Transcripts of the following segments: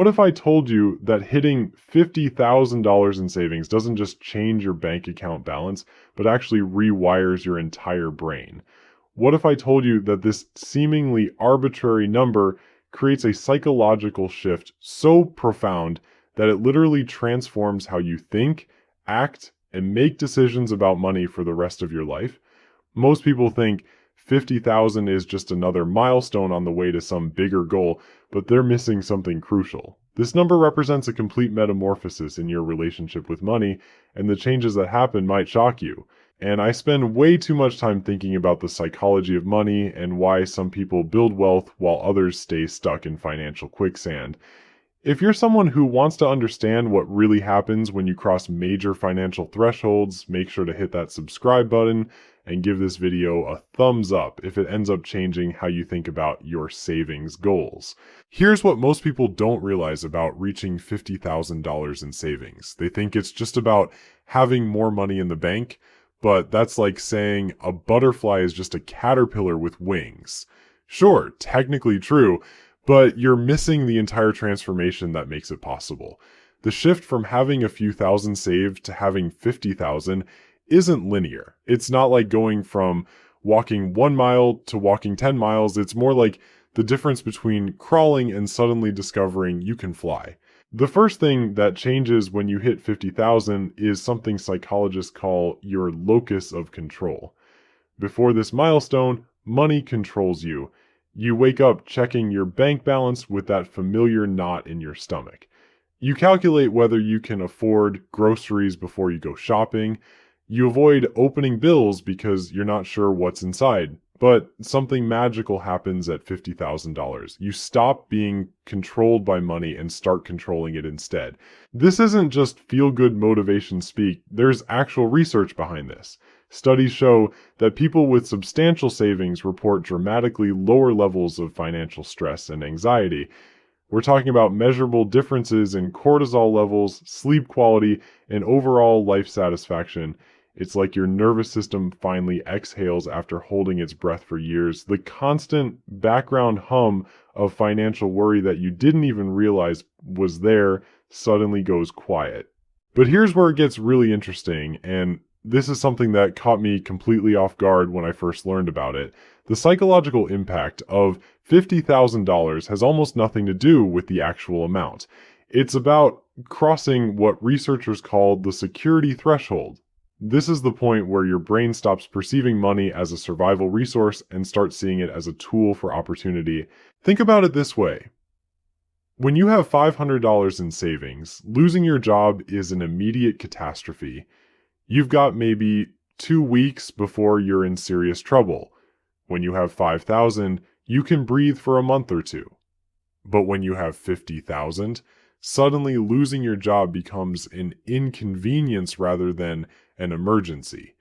What if I told you that hitting $50,000 in savings doesn't just change your bank account balance, but actually rewires your entire brain? What if I told you that this seemingly arbitrary number creates a psychological shift so profound that it literally transforms how you think, act, and make decisions about money for the rest of your life? Most people think 50,000 is just another milestone on the way to some bigger goal, but they're missing something crucial. This number represents a complete metamorphosis in your relationship with money, and the changes that happen might shock you. And I spend way too much time thinking about the psychology of money and why some people build wealth while others stay stuck in financial quicksand. If you're someone who wants to understand what really happens when you cross major financial thresholds, make sure to hit that subscribe button and give this video a thumbs up if it ends up changing how you think about your savings goals. Here's what most people don't realize about reaching $50,000 in savings. They think it's just about having more money in the bank, but that's like saying a butterfly is just a caterpillar with wings. Sure, technically true, but you're missing the entire transformation that makes it possible. The shift from having a few thousand saved to having 50,000 isn't linear. It's not like going from walking 1 mile to walking 10 miles. It's more like the difference between crawling and suddenly discovering you can fly. The first thing that changes when you hit 50,000 is something psychologists call your locus of control. Before this milestone, money controls you. You wake up checking your bank balance with that familiar knot in your stomach. You calculate whether you can afford groceries before you go shopping. You avoid opening bills because you're not sure what's inside. But something magical happens at $50,000. You stop being controlled by money and start controlling it instead. This isn't just feel-good motivation speak. There's actual research behind this. Studies show that people with substantial savings report dramatically lower levels of financial stress and anxiety. We're talking about measurable differences in cortisol levels, sleep quality, and overall life satisfaction. It's like your nervous system finally exhales after holding its breath for years. The constant background hum of financial worry that you didn't even realize was there suddenly goes quiet. But here's where it gets really interesting, and this is something that caught me completely off guard when I first learned about it. The psychological impact of $50,000 has almost nothing to do with the actual amount. It's about crossing what researchers call the security threshold. This is the point where your brain stops perceiving money as a survival resource and starts seeing it as a tool for opportunity. Think about it this way. When you have $500 in savings, losing your job is an immediate catastrophe. You've got maybe 2 weeks before you're in serious trouble. When you have 5,000, you can breathe for a month or two. But when you have 50,000, suddenly losing your job becomes an inconvenience rather than an emergency.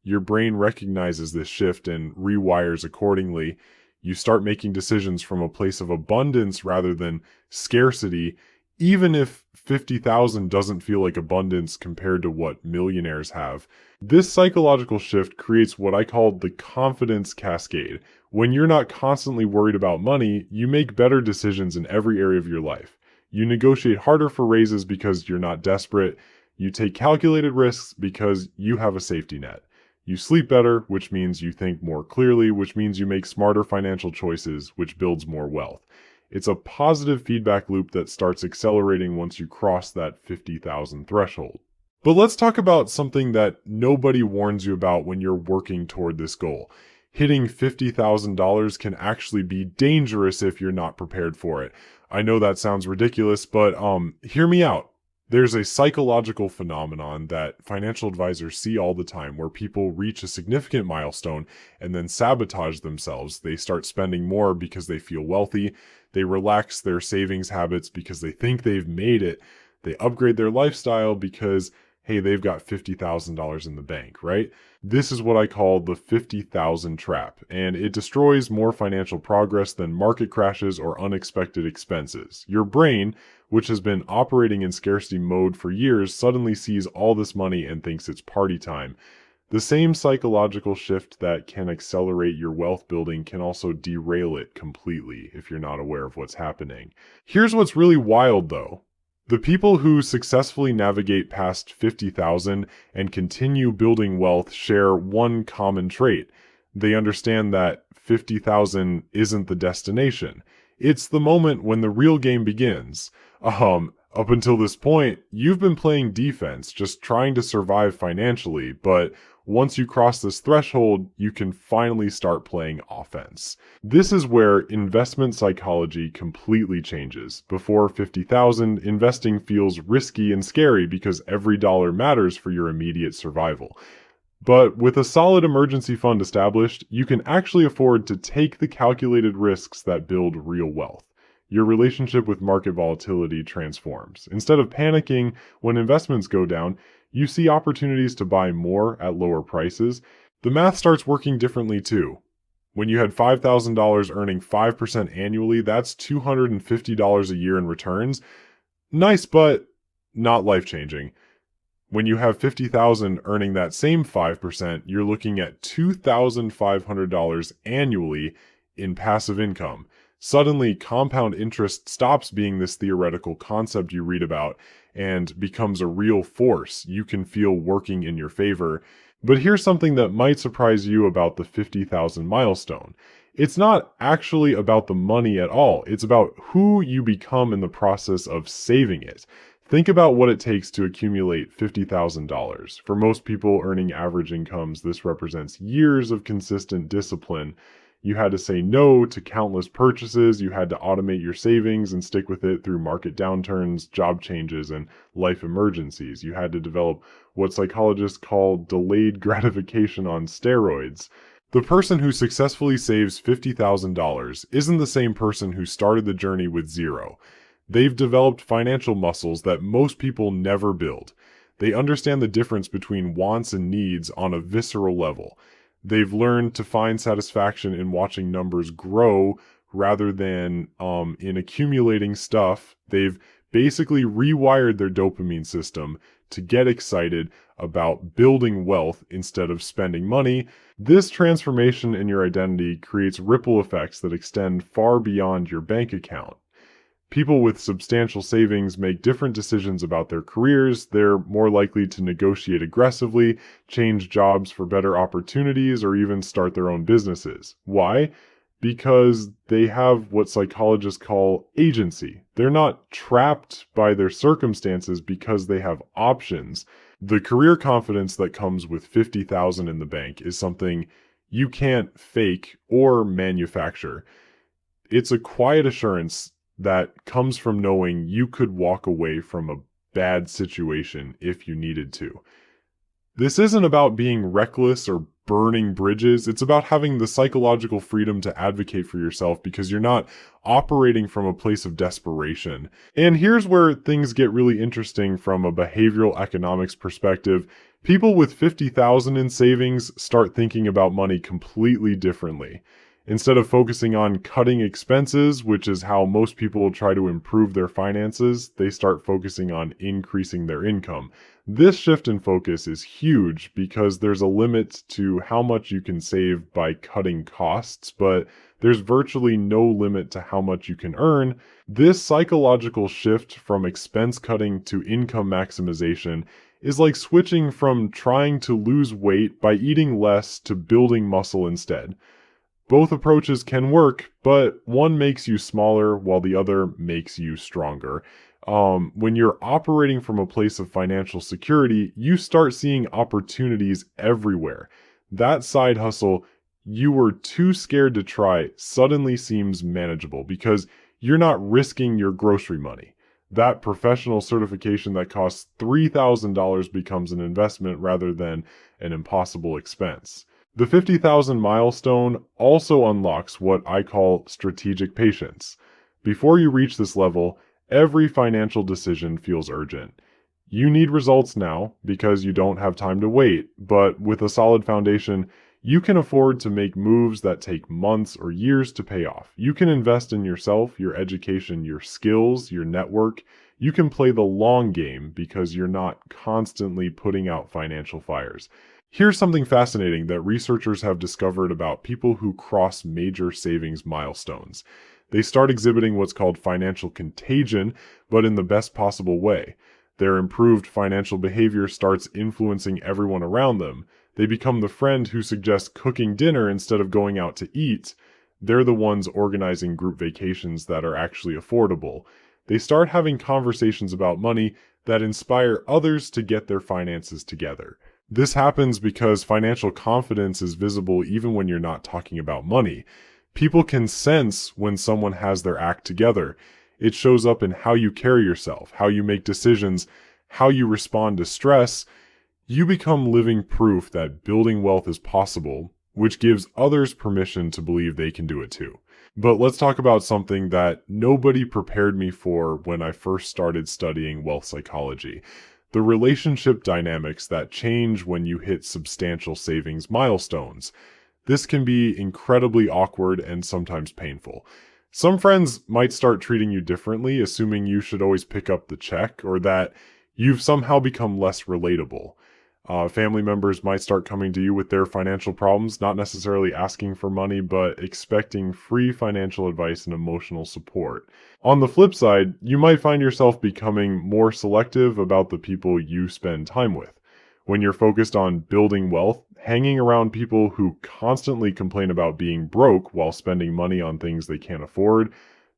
Your brain recognizes this shift and rewires accordingly. You start making decisions from a place of abundance rather than scarcity, even if 50,000 doesn't feel like abundance compared to what millionaires have. This psychological shift creates what I call the confidence cascade. When you're not constantly worried about money, you make better decisions in every area of your life. You negotiate harder for raises because you're not desperate. You take calculated risks because you have a safety net. You sleep better, which means you think more clearly, which means you make smarter financial choices, which builds more wealth. It's a positive feedback loop that starts accelerating once you cross that 50,000 threshold. But let's talk about something that nobody warns you about when you're working toward this goal. Hitting $50,000 can actually be dangerous if you're not prepared for it. I know that sounds ridiculous, but hear me out. There's a psychological phenomenon that financial advisors see all the time where people reach a significant milestone and then sabotage themselves. They start spending more because they feel wealthy. They relax their savings habits because they think they've made it. They upgrade their lifestyle because, hey, they've got $50,000 in the bank, right? This is what I call the 50,000 trap, and it destroys more financial progress than market crashes or unexpected expenses. Your brain, which has been operating in scarcity mode for years, suddenly sees all this money and thinks it's party time. The same psychological shift that can accelerate your wealth building can also derail it completely if you're not aware of what's happening. Here's what's really wild though. The people who successfully navigate past 50,000 and continue building wealth share one common trait. They understand that 50,000 isn't the destination. It's the moment when the real game begins. Up until this point, you've been playing defense, just trying to survive financially, but once you cross this threshold, you can finally start playing offense. This is where investment psychology completely changes. Before 50,000, investing feels risky and scary because every dollar matters for your immediate survival. But with a solid emergency fund established, you can actually afford to take the calculated risks that build real wealth. Your relationship with market volatility transforms. Instead of panicking when investments go down, you see opportunities to buy more at lower prices. The math starts working differently too. When you had $5,000 earning 5% annually, that's $250 a year in returns. Nice, but not life-changing. When you have 50,000 earning that same 5%, you're looking at $2,500 annually in passive income. Suddenly, compound interest stops being this theoretical concept you read about and becomes a real force you can feel working in your favor. But here's something that might surprise you about the 50,000 milestone. It's not actually about the money at all. It's about who you become in the process of saving it. Think about what it takes to accumulate $50,000. For most people earning average incomes, this represents years of consistent discipline. You had to say no to countless purchases, you had to automate your savings and stick with it through market downturns, job changes, and life emergencies. You had to develop what psychologists call delayed gratification on steroids. The person who successfully saves $50,000 isn't the same person who started the journey with zero. They've developed financial muscles that most people never build. They understand the difference between wants and needs on a visceral level. They've learned to find satisfaction in watching numbers grow rather than in accumulating stuff. They've basically rewired their dopamine system to get excited about building wealth instead of spending money. This transformation in your identity creates ripple effects that extend far beyond your bank account. People with substantial savings make different decisions about their careers. They're more likely to negotiate aggressively, change jobs for better opportunities, or even start their own businesses. Why? Because they have what psychologists call agency. They're not trapped by their circumstances because they have options. The career confidence that comes with 50,000 in the bank is something you can't fake or manufacture. It's a quiet assurance that comes from knowing you could walk away from a bad situation if you needed to. This isn't about being reckless or burning bridges. It's about having the psychological freedom to advocate for yourself because you're not operating from a place of desperation. And here's where things get really interesting from a behavioral economics perspective. People with 50,000 in savings start thinking about money completely differently. Instead of focusing on cutting expenses, which is how most people try to improve their finances, they start focusing on increasing their income. This shift in focus is huge because there's a limit to how much you can save by cutting costs, but there's virtually no limit to how much you can earn. This psychological shift from expense cutting to income maximization is like switching from trying to lose weight by eating less to building muscle instead. Both approaches can work, but one makes you smaller while the other makes you stronger. When you're operating from a place of financial security, you start seeing opportunities everywhere. That side hustle you were too scared to try suddenly seems manageable because you're not risking your grocery money. That professional certification that costs $3,000 becomes an investment rather than an impossible expense. The 50,000 milestone also unlocks what I call strategic patience. Before you reach this level, every financial decision feels urgent. You need results now because you don't have time to wait, but with a solid foundation, you can afford to make moves that take months or years to pay off. You can invest in yourself, your education, your skills, your network. You can play the long game because you're not constantly putting out financial fires. Here's something fascinating that researchers have discovered about people who cross major savings milestones. They start exhibiting what's called financial contagion, but in the best possible way. Their improved financial behavior starts influencing everyone around them. They become the friend who suggests cooking dinner instead of going out to eat. They're the ones organizing group vacations that are actually affordable. They start having conversations about money that inspire others to get their finances together. This happens because financial confidence is visible even when you're not talking about money. People can sense when someone has their act together. It shows up in how you carry yourself, how you make decisions, how you respond to stress. You become living proof that building wealth is possible, which gives others permission to believe they can do it too. But let's talk about something that nobody prepared me for when I first started studying wealth psychology: the relationship dynamics that change when you hit substantial savings milestones. This can be incredibly awkward and sometimes painful. Some friends might start treating you differently, assuming you should always pick up the check or that you've somehow become less relatable. Family members might start coming to you with their financial problems, not necessarily asking for money, but expecting free financial advice and emotional support. On the flip side, you might find yourself becoming more selective about the people you spend time with. When you're focused on building wealth, hanging around people who constantly complain about being broke while spending money on things they can't afford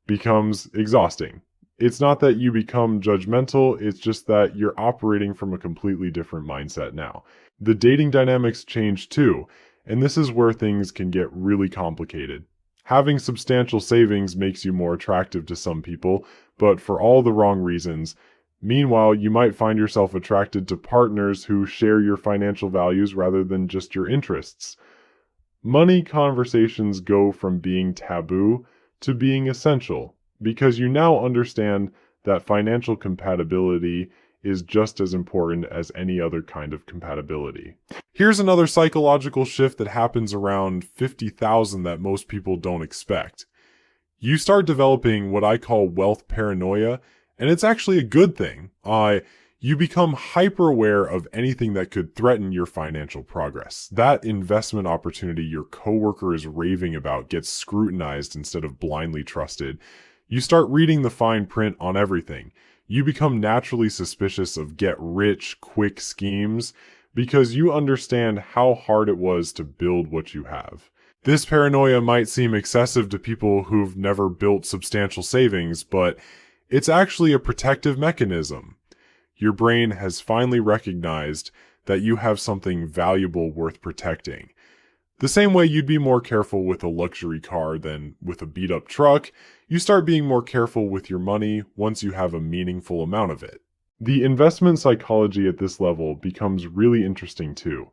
becomes exhausting. It's not that you become judgmental, it's just that you're operating from a completely different mindset now. The dating dynamics change too, and this is where things can get really complicated. Having substantial savings makes you more attractive to some people, but for all the wrong reasons. Meanwhile, you might find yourself attracted to partners who share your financial values rather than just your interests. Money conversations go from being taboo to being essential, because you now understand that financial compatibility is just as important as any other kind of compatibility. Here's another psychological shift that happens around 50,000 that most people don't expect. You start developing what I call wealth paranoia, and it's actually a good thing. You become hyper aware of anything that could threaten your financial progress. That investment opportunity your coworker is raving about gets scrutinized instead of blindly trusted. You start reading the fine print on everything. You become naturally suspicious of get-rich-quick schemes because you understand how hard it was to build what you have. This paranoia might seem excessive to people who've never built substantial savings, but it's actually a protective mechanism. Your brain has finally recognized that you have something valuable worth protecting. The same way you'd be more careful with a luxury car than with a beat-up truck, you start being more careful with your money once you have a meaningful amount of it. The investment psychology at this level becomes really interesting too.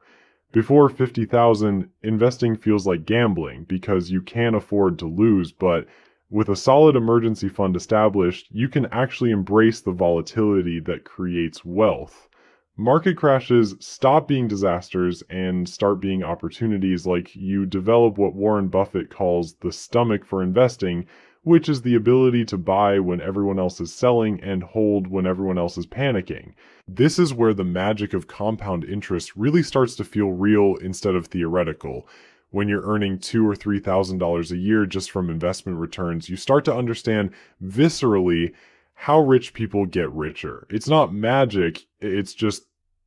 Before 50,000, investing feels like gambling because you can't afford to lose, but with a solid emergency fund established, you can actually embrace the volatility that creates wealth. Market crashes stop being disasters and start being opportunities. Like, you develop what Warren Buffett calls the stomach for investing, which is the ability to buy when everyone else is selling and hold when everyone else is panicking. This is where the magic of compound interest really starts to feel real instead of theoretical. When you're earning $2,000 or $3,000 a year just from investment returns, you start to understand viscerally how rich people get richer. It's not magic, it's just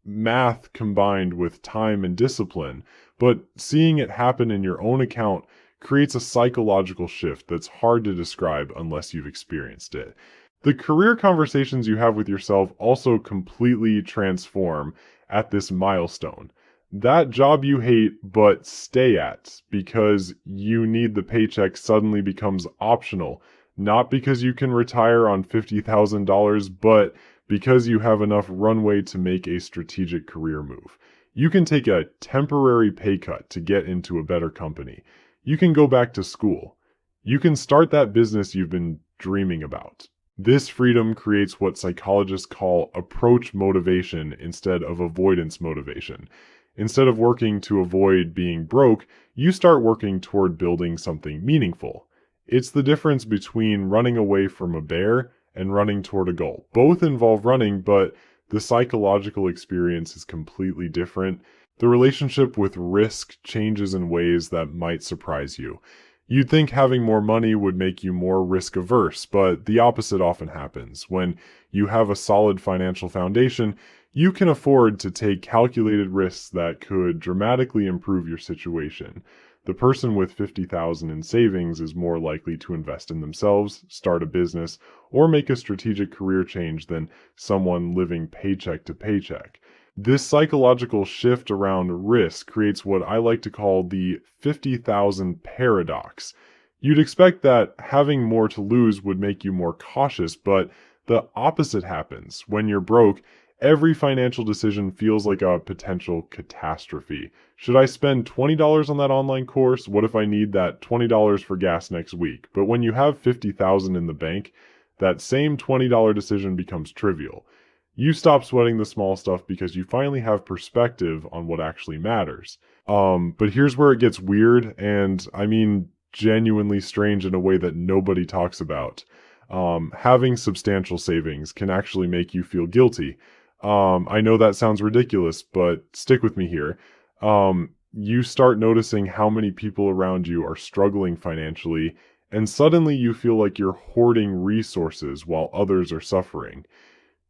math combined with time and discipline. But seeing it happen in your own account creates a psychological shift that's hard to describe unless you've experienced it. The career conversations you have with yourself also completely transform at this milestone. That job you hate but stay at because you need the paycheck suddenly becomes optional, not because you can retire on $50,000, but because you have enough runway to make a strategic career move. You can take a temporary pay cut to get into a better company. You can go back to school. You can start that business you've been dreaming about. This freedom creates what psychologists call approach motivation instead of avoidance motivation. Instead of working to avoid being broke, you start working toward building something meaningful. It's the difference between running away from a bear and running toward a goal. Both involve running, but the psychological experience is completely different. The relationship with risk changes in ways that might surprise you. You'd think having more money would make you more risk averse, but the opposite often happens. When you have a solid financial foundation, you can afford to take calculated risks that could dramatically improve your situation. The person with 50,000 in savings is more likely to invest in themselves, start a business, or make a strategic career change than someone living paycheck to paycheck. This psychological shift around risk creates what I like to call the 50,000 paradox. You'd expect that having more to lose would make you more cautious, but the opposite happens. When you're broke, every financial decision feels like a potential catastrophe. Should I spend $20 on that online course? What if I need that $20 for gas next week? But when you have 50,000 in the bank, that same $20 decision becomes trivial. You stop sweating the small stuff because you finally have perspective on what actually matters. But here's where it gets weird, and I mean genuinely strange in a way that nobody talks about. Having substantial savings can actually make you feel guilty. I know that sounds ridiculous, but stick with me here. You start noticing how many people around you are struggling financially, and suddenly you feel like you're hoarding resources while others are suffering.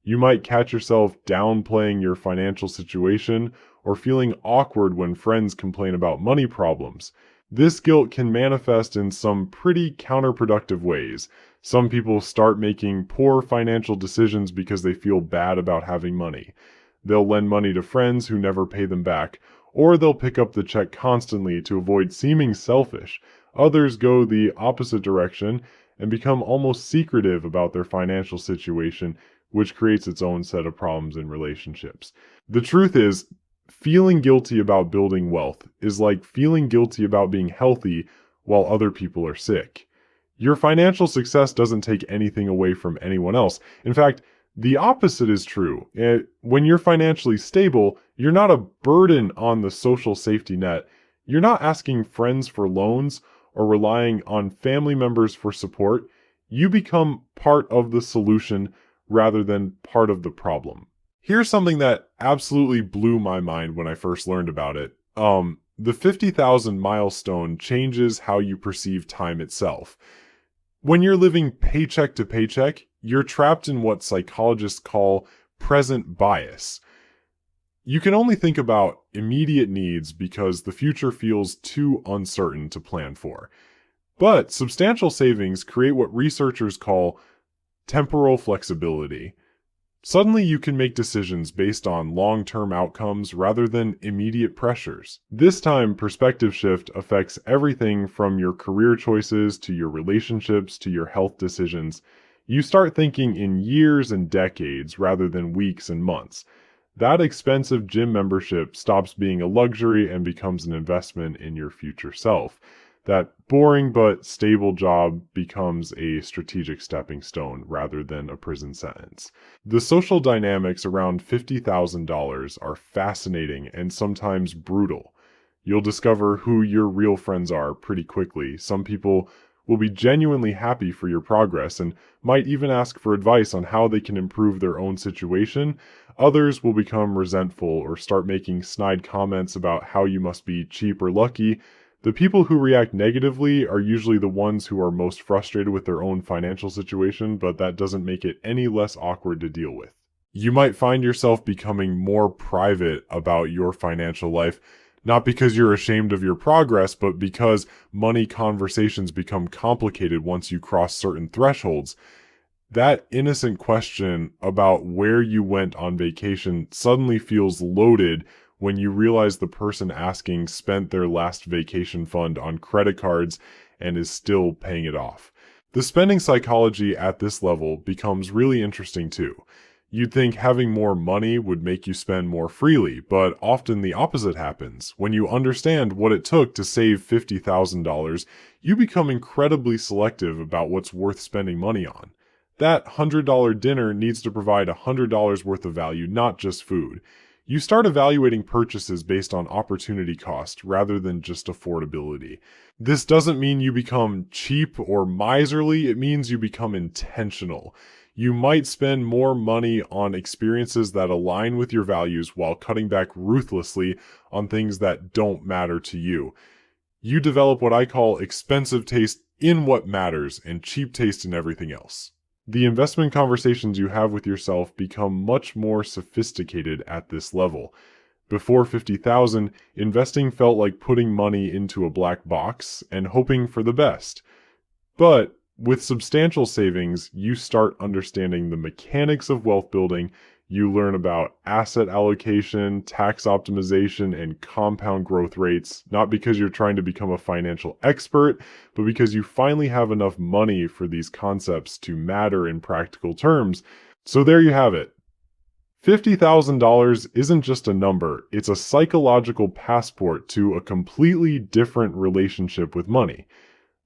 You might catch yourself downplaying your financial situation or feeling awkward when friends complain about money problems. This guilt can manifest in some pretty counterproductive ways. Some people start making poor financial decisions because they feel bad about having money. They'll lend money to friends who never pay them back, or they'll pick up the check constantly to avoid seeming selfish. Others go the opposite direction and become almost secretive about their financial situation, which creates its own set of problems in relationships. The truth is, feeling guilty about building wealth is like feeling guilty about being healthy while other people are sick. Your financial success doesn't take anything away from anyone else. In fact, the opposite is true. When you're financially stable, you're not a burden on the social safety net. You're not asking friends for loans or relying on family members for support. You become part of the solution rather than part of the problem. Here's something that absolutely blew my mind when I first learned about it. The 50,000 milestone changes how you perceive time itself. When you're living paycheck to paycheck, you're trapped in what psychologists call present bias. You can only think about immediate needs because the future feels too uncertain to plan for. But substantial savings create what researchers call temporal flexibility. Suddenly you can make decisions based on long-term outcomes rather than immediate pressures. This time, perspective shift affects everything from your career choices to your relationships to your health decisions. You start thinking in years and decades rather than weeks and months. That expensive gym membership stops being a luxury and becomes an investment in your future self. That boring but stable job becomes a strategic stepping stone rather than a prison sentence. The social dynamics around $50,000 are fascinating and sometimes brutal. You'll discover who your real friends are pretty quickly. Some people will be genuinely happy for your progress and might even ask for advice on how they can improve their own situation. Others will become resentful or start making snide comments about how you must be cheap or lucky. The people who react negatively are usually the ones who are most frustrated with their own financial situation, but that doesn't make it any less awkward to deal with. You might find yourself becoming more private about your financial life, not because you're ashamed of your progress, but because money conversations become complicated once you cross certain thresholds. That innocent question about where you went on vacation suddenly feels loaded when you realize the person asking spent their last vacation fund on credit cards and is still paying it off. The spending psychology at this level becomes really interesting too. You'd think having more money would make you spend more freely, but often the opposite happens. When you understand what it took to save $50,000, you become incredibly selective about what's worth spending money on. That $100 dinner needs to provide $100 worth of value, not just food. You start evaluating purchases based on opportunity cost rather than just affordability. This doesn't mean you become cheap or miserly, it means you become intentional. You might spend more money on experiences that align with your values while cutting back ruthlessly on things that don't matter to you. You develop what I call expensive taste in what matters and cheap taste in everything else. The investment conversations you have with yourself become much more sophisticated at this level. Before 50,000, investing felt like putting money into a black box and hoping for the best. But with substantial savings, you start understanding the mechanics of wealth building. You learn about asset allocation, tax optimization, and compound growth rates, not because you're trying to become a financial expert, but because you finally have enough money for these concepts to matter in practical terms. So there you have it. $50,000 isn't just a number, it's a psychological passport to a completely different relationship with money.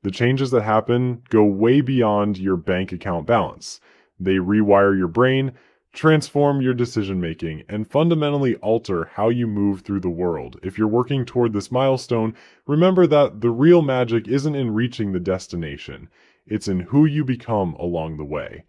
The changes that happen go way beyond your bank account balance. They rewire your brain, transform your decision making, and fundamentally alter how you move through the world. If you're working toward this milestone, remember that the real magic isn't in reaching the destination, it's in who you become along the way.